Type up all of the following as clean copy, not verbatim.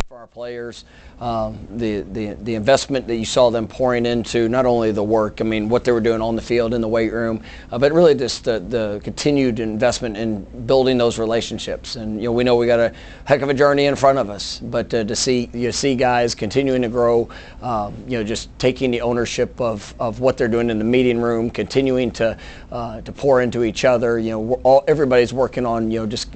for our players, the investment that you saw them pouring into not only the work, I mean, what they were doing on the field in the weight room, but really just the continued investment in building those relationships. And we know we got a heck of a journey in front of us, but to see guys continuing to grow, just taking the ownership of what they're doing in the meeting room, continuing to pour into each other. Everybody's working on just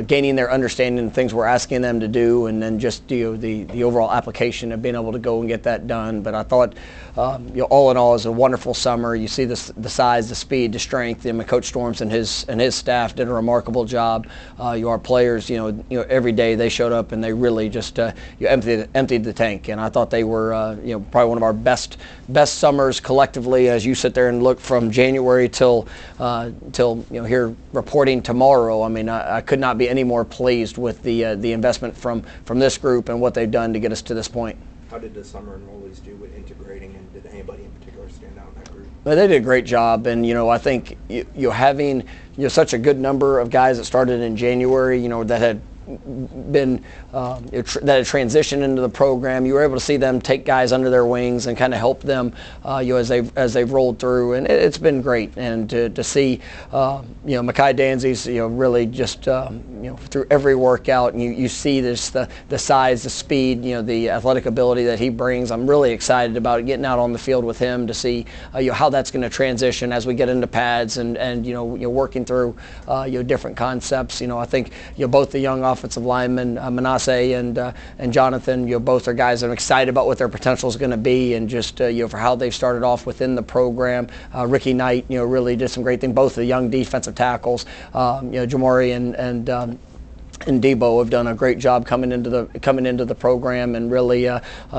gaining their understanding of things we're asking them to do, and then just the overall application of being able to go and get that done. But I thought all in all, it was a wonderful summer. You see the size, the speed, the strength. Coach Storms and his staff did a remarkable job. Our players, every day they showed up and they really just emptied the tank. And I thought they were probably one of our best summers collectively. As you sit there and look from January till here reporting tomorrow, I mean, I could not be any more pleased with the investment from this group and what they've done to get us to this point. How did the summer enrollees do with integrating, and did anybody in particular stand out in that group? Well, they did a great job, and I think having such a good number of guys that started in January, that had been that had transitioned into the program. You were able to see them take guys under their wings and kind of help them as they've rolled through, and it's been great. And to see Mekhi Danzy's really just through every workout, and you see this the size, the speed, the athletic ability that he brings. I'm really excited about getting out on the field with him to see how that's going to transition as we get into pads and working through different concepts. I think both the young offensive linemen, Manasseh and Jonathan, both are guys that I'm excited about what their potential is going to be, and just for how they've started off within the program. Ricky Knight, really did some great things. Both the young defensive tackles, Jamari and Debo have done a great job coming into the program, and really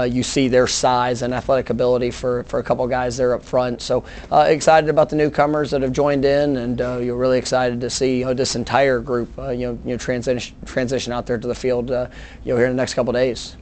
you see their size and athletic ability for a couple of guys there up front. So excited about the newcomers that have joined in, and you're really excited to see this entire group transition out there to the field here in the next couple of days.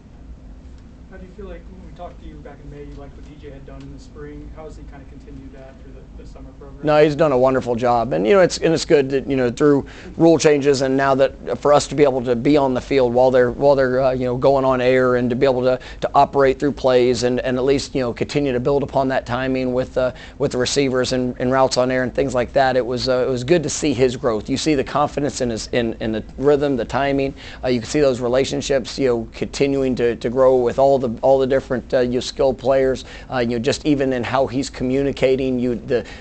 How do you feel like when we talked to you back in May, you liked what DJ had done in the spring? How has he kind of continued that through the summer program? No, he's done a wonderful job, and it's good that through rule changes, and now that for us to be able to be on the field while they're going on air, and to be able to operate through plays, and at least continue to build upon that timing with the receivers and routes on air and things like that. It was good to see his growth. You see the confidence in the rhythm, the timing. You can see those relationships continuing to grow with all the different skilled players. Just even in how he's communicating,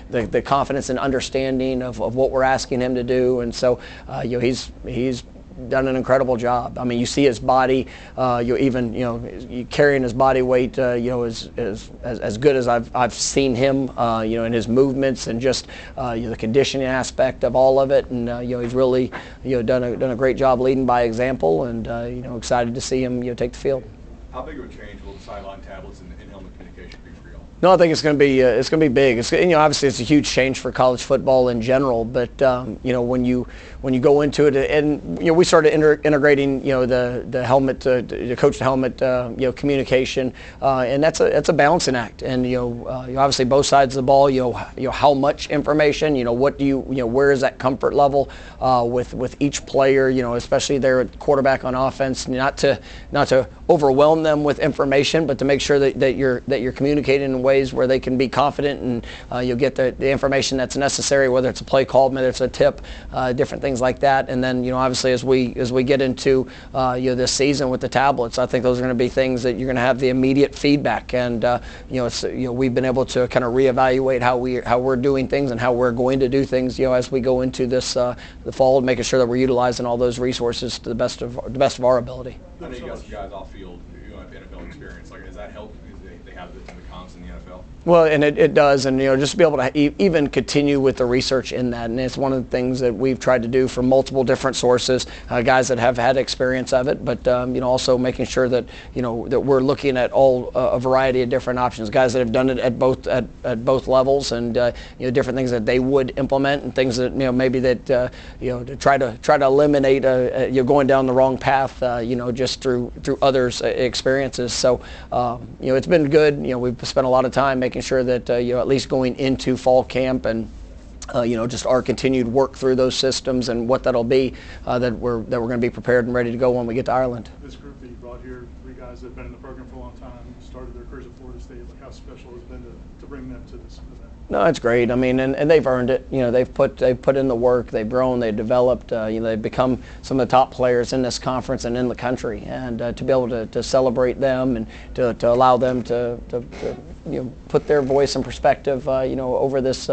the confidence and understanding of what we're asking him to do. And so he's done an incredible job. I mean, you see his body, carrying his body weight, as good as I've seen him, in his movements, and just the conditioning aspect of all of it. And he's really done a great job leading by example, and excited to see him take the field. How big of a change will the sideline tablets and in-helmet communication be for y'all? No, I think it's going to be big. Obviously it's a huge change for college football in general, but when you go into it, and we started integrating the helmet to coach the helmet communication, and that's a balancing act. And obviously both sides of the ball, how much information, what do where is that comfort level with each player, especially their quarterback on offense, not to overwhelm them with information, but to make sure that you're communicating in ways where they can be confident, and you'll get the information that's necessary, whether it's a play call, whether it's a tip, different things like that. And then obviously as we get into this season with the tablets, I think those are going to be things that you're going to have the immediate feedback, and we've been able to kind of reevaluate how we're doing things and how we're going to do things as we go into this the fall, and making sure that we're utilizing all those resources to the best of our ability. I know you got some guys off field have NFL experience. Does that help? They have the comps in the NFL? Well, and it does, and just to be able to even continue with the research in that, and it's one of the things that we've tried to do from multiple different sources, guys that have had experience of it, but also making sure that that we're looking at a variety of different options, guys that have done it at both levels, and different things that they would implement, and things that maybe that to try to eliminate going down the wrong path, just through others' experiences. So it's been good. We've spent a lot of time making sure that at least going into fall camp and just our continued work through those systems and what that'll be, that we're going to be prepared and ready to go when we get to Ireland. This group that you brought here, 3 guys that have been in the program for a long time, started their careers at Florida State. Like, how special has it been to bring them to this event? No, it's great. I mean, and they've earned it. They've put in the work. They've grown. They've developed. They've become some of the top players in this conference and in the country. And to be able to celebrate them and to allow them to put their voice and perspective, over this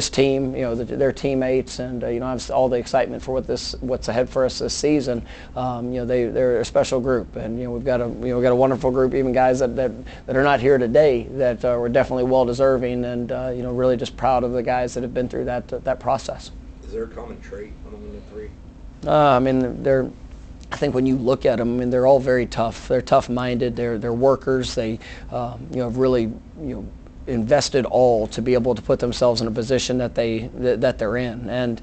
team, their teammates, and all the excitement for what's ahead for us this season. They're a special group, and we've got a wonderful group, even guys that are not here today that were definitely well deserving, and really just proud of the guys that have been through that process. Is there a common trait among the 3? I think when you look at them, I mean, they're all very tough. They're tough-minded. They're workers. They, have really, invested all to be able to put themselves in a position that they're in. And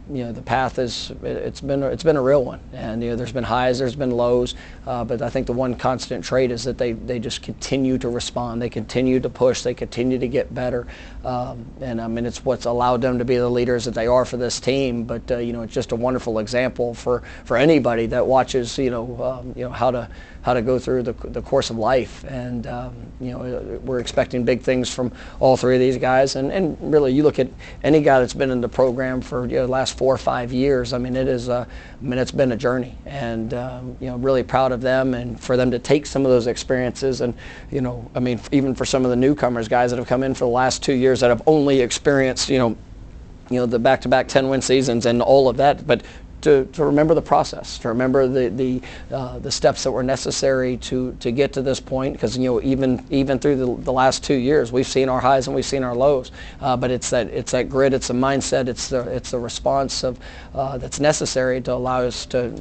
the path it's been a real one. And there's been highs, there's been lows, but I think the one constant trait is that they just continue to respond. They continue to push. They continue to get better. And I mean, it's what's allowed them to be the leaders that they are for this team. But it's just a wonderful example for anybody that watches how to go through the course of life. And we're expecting big things from all 3 of these guys. And really, you look at any guy that's been in the program for the last 4 or 5 years. I mean, it's been a journey, and really proud of them, and for them to take some of those experiences. And even for some of the newcomers, guys that have come in for the last 2 years that have only experienced the back-to-back 10-win seasons and all of that, but to remember the process, to remember the steps that were necessary to get to this point, because even through the last 2 years, we've seen our highs and we've seen our lows, but it's that grit, it's the mindset, it's the response of that's necessary to allow us to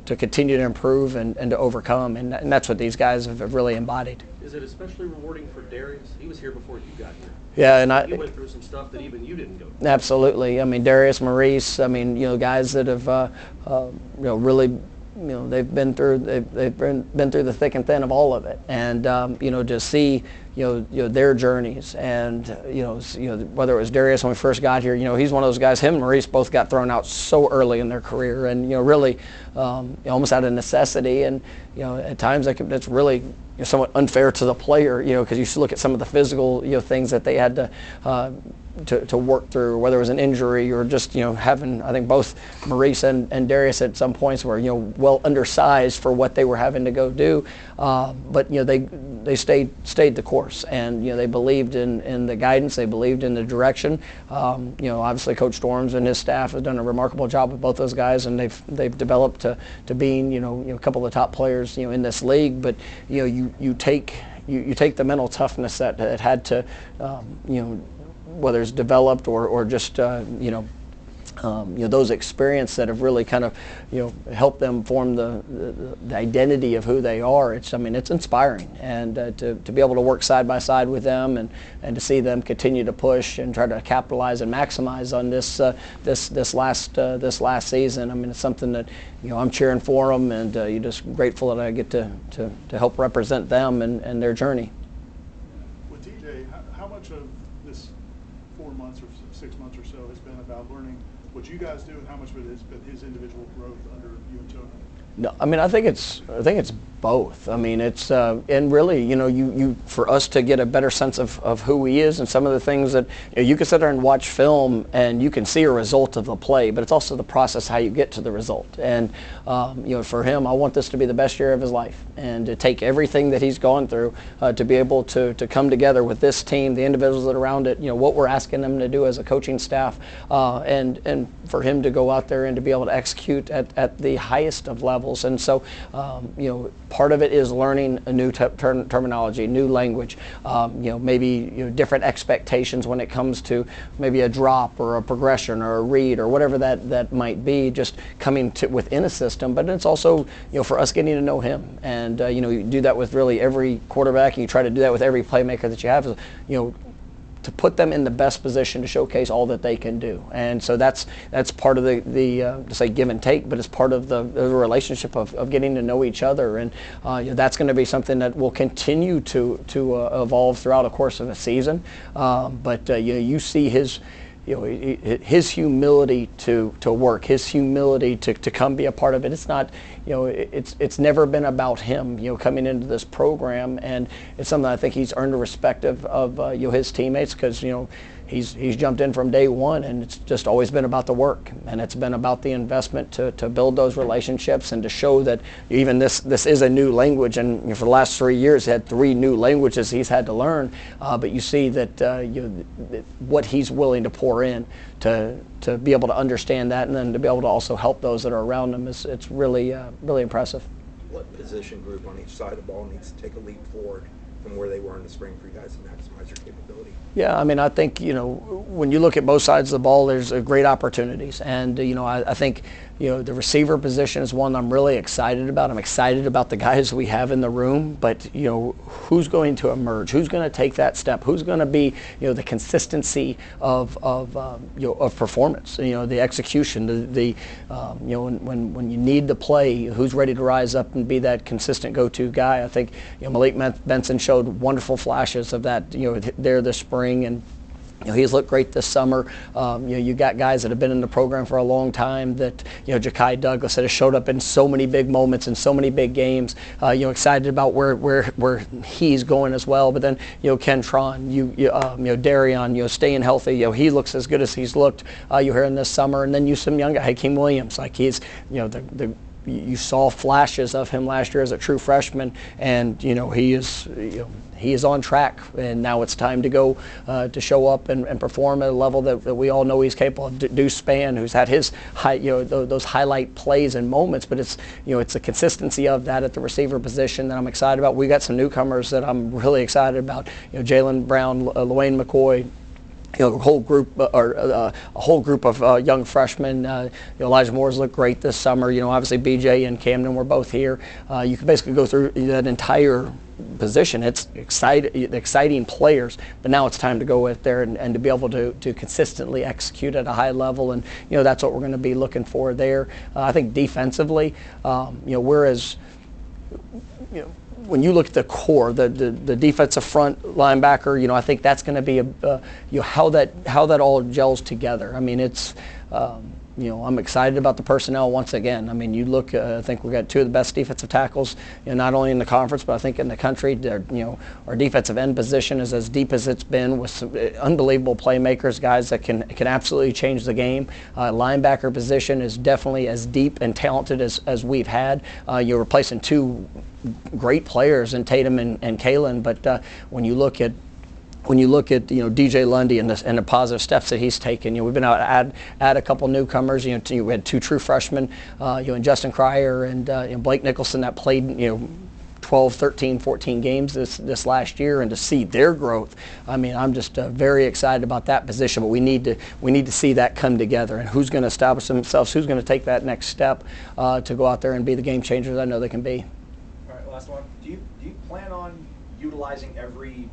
continue to improve and to overcome, and that's what these guys have really embodied. Is it especially rewarding for Darius? He was here before you got here. Yeah, and he went through some stuff that even you didn't go through. Absolutely. I mean, Darius, Maurice. I mean, guys that have really, they've been through the thick and thin of all of it, and to see their journeys, and whether it was Darius when we first got here, he's one of those guys. Him and Maurice both got thrown out so early in their career, and really almost out of necessity, and at times that's really somewhat unfair to the player, because you look at some of the physical things that they had to work through, whether it was an injury or just having, I think both Maurice and Darius at some points were well undersized for what they were having to go do, but they stayed the course, and they believed in the guidance, they believed in the direction. Obviously Coach Storms and his staff have done a remarkable job with both those guys, and they've developed to being a couple of the top players in this league. But you take the mental toughness that had to whether it's developed or just those experiences that have really kind of helped them form the identity of who they are. It's inspiring, and to be able to work side by side with them, and to see them continue to push and try to capitalize and maximize on this last season. It's something that I'm cheering for them, and you're just grateful that I get to help represent them and their journey. With DJ, how much of this 4 months or 6 months or so has been about learning what you guys do, and how much of it has been his individual growth under you and Tony? No, I think it's both. It's and really, you for us to get a better sense of who he is, and some of the things that you can sit there and watch film and you can see a result of the play, but it's also the process how you get to the result. And for him, I want this to be the best year of his life, and to take everything that he's gone through to be able to come together with this team, the individuals that are around it, what we're asking them to do as a coaching staff, and for him to go out there and to be able to execute at the highest of levels. And so, part of it is learning a new terminology, new language, maybe different expectations when it comes to maybe a drop or a progression or a read or whatever that might be, just coming to within a system. But it's also, for us getting to know him, and you do that with really every quarterback, and you try to do that with every playmaker that you have. to put them in the best position to showcase all that they can do. And so that's part of the to say give and take, but it's part of the relationship of getting to know each other. And that's going to be something that will continue to evolve throughout the course of a season. But you see his humility to work, his humility to come be a part of it. It's not, it's never been about him, coming into this program, and it's something I think he's earned the respect of his teammates, because he's jumped in from day one, and it's just always been about the work, and it's been about the investment to build those relationships and to show that even this is a new language. And for the last 3 years, he had 3 new languages he's had to learn. But you see that what he's willing to pour in to be able to understand that, and then to be able to also help those that are around him, it's really really impressive. What position group on each side of the ball needs to take a leap forward from where they were in the spring for you guys to maximize your capability? Yeah, I mean, I think, when you look at both sides of the ball, there's great opportunities. And, I think, the receiver position is one I'm really excited about. I'm excited about the guys we have in the room, but, who's going to emerge? Who's going to take that step? Who's going to be, the consistency of performance, the execution, when you need to play, who's ready to rise up and be that consistent go-to guy? I think, Malik Benson showed wonderful flashes of that, there this spring. And he's looked great this summer. You got guys that have been in the program for a long time that, Ja'Kai Douglas, that has showed up in so many big moments and so many big games. Excited about where he's going as well. But then, Ken Tron, Darion, staying healthy. He looks as good as he's looked here in this summer. And then some young guy, Hakeem Williams, like he's, you saw flashes of him last year as a true freshman, and he is on track, and now it's time to go to show up and perform at a level that we all know he's capable of. Deuce Spann, who's had his those highlight plays and moments, but it's it's the consistency of that at the receiver position that I'm excited about. We got some newcomers that I'm really excited about. Jalen Brown, Luane McCoy. A whole group of young freshmen. Elijah Moore's looked great this summer. Obviously BJ and Camden were both here. You can basically go through that entire position. It's exciting players, but now it's time to go out there and to be able to consistently execute at a high level, and that's what we're going to be looking for there. I think defensively, whereas when you look at the core, the defensive front linebacker, I think that's going to be how that all gels together. I mean, it's I'm excited about the personnel once again. I mean, you look, I think we got 2 of the best defensive tackles, not only in the conference, but I think in the country. Our defensive end position is as deep as it's been, with some unbelievable playmakers, guys that can absolutely change the game. Linebacker position is definitely as deep and talented as we've had. You're replacing 2 great players in Tatum and Kalen, but when you look at DJ Lundy and the positive steps that he's taken, we've been out to add a couple newcomers. We had 2 true freshmen, and Justin Cryer and Blake Nicholson that played 12, 13, 14 games this last year, and to see their growth, I mean, I'm just very excited about that position. But we need to see that come together, and who's going to establish themselves, who's going to take that next step to go out there and be the game changers I know they can be. All right, last one. Do you plan on utilizing every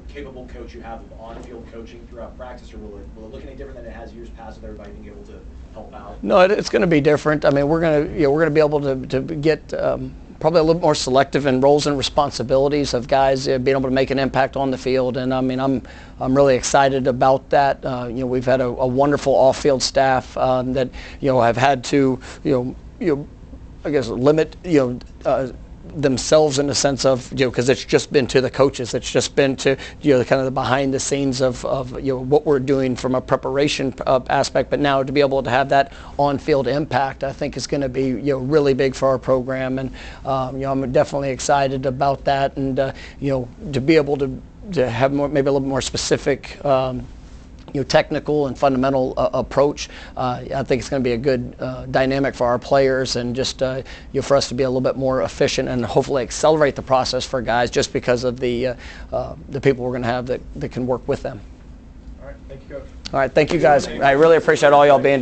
capable coach you have of on-field coaching throughout practice, or will it look any different than it has years past with everybody being able to help out? No, it's going to be different. I mean, we're going to be able to get probably a little more selective in roles and responsibilities of guys being able to make an impact on the field. And I mean, I'm really excited about that. We've had a wonderful off-field staff that have had to I guess limit themselves in the sense of because it's just been to the coaches, it's just been to kind of the behind the scenes of what we're doing from a preparation aspect. But now to be able to have that on-field impact, I think is going to be really big for our program, and I'm definitely excited about that, and to be able to have maybe a little bit more specific technical and fundamental approach. I think it's going to be a good dynamic for our players, and just for us to be a little bit more efficient and hopefully accelerate the process for guys, just because of the people we're going to have that can work with them. All right, thank you, Coach. All right, thank you guys. I really appreciate all y'all being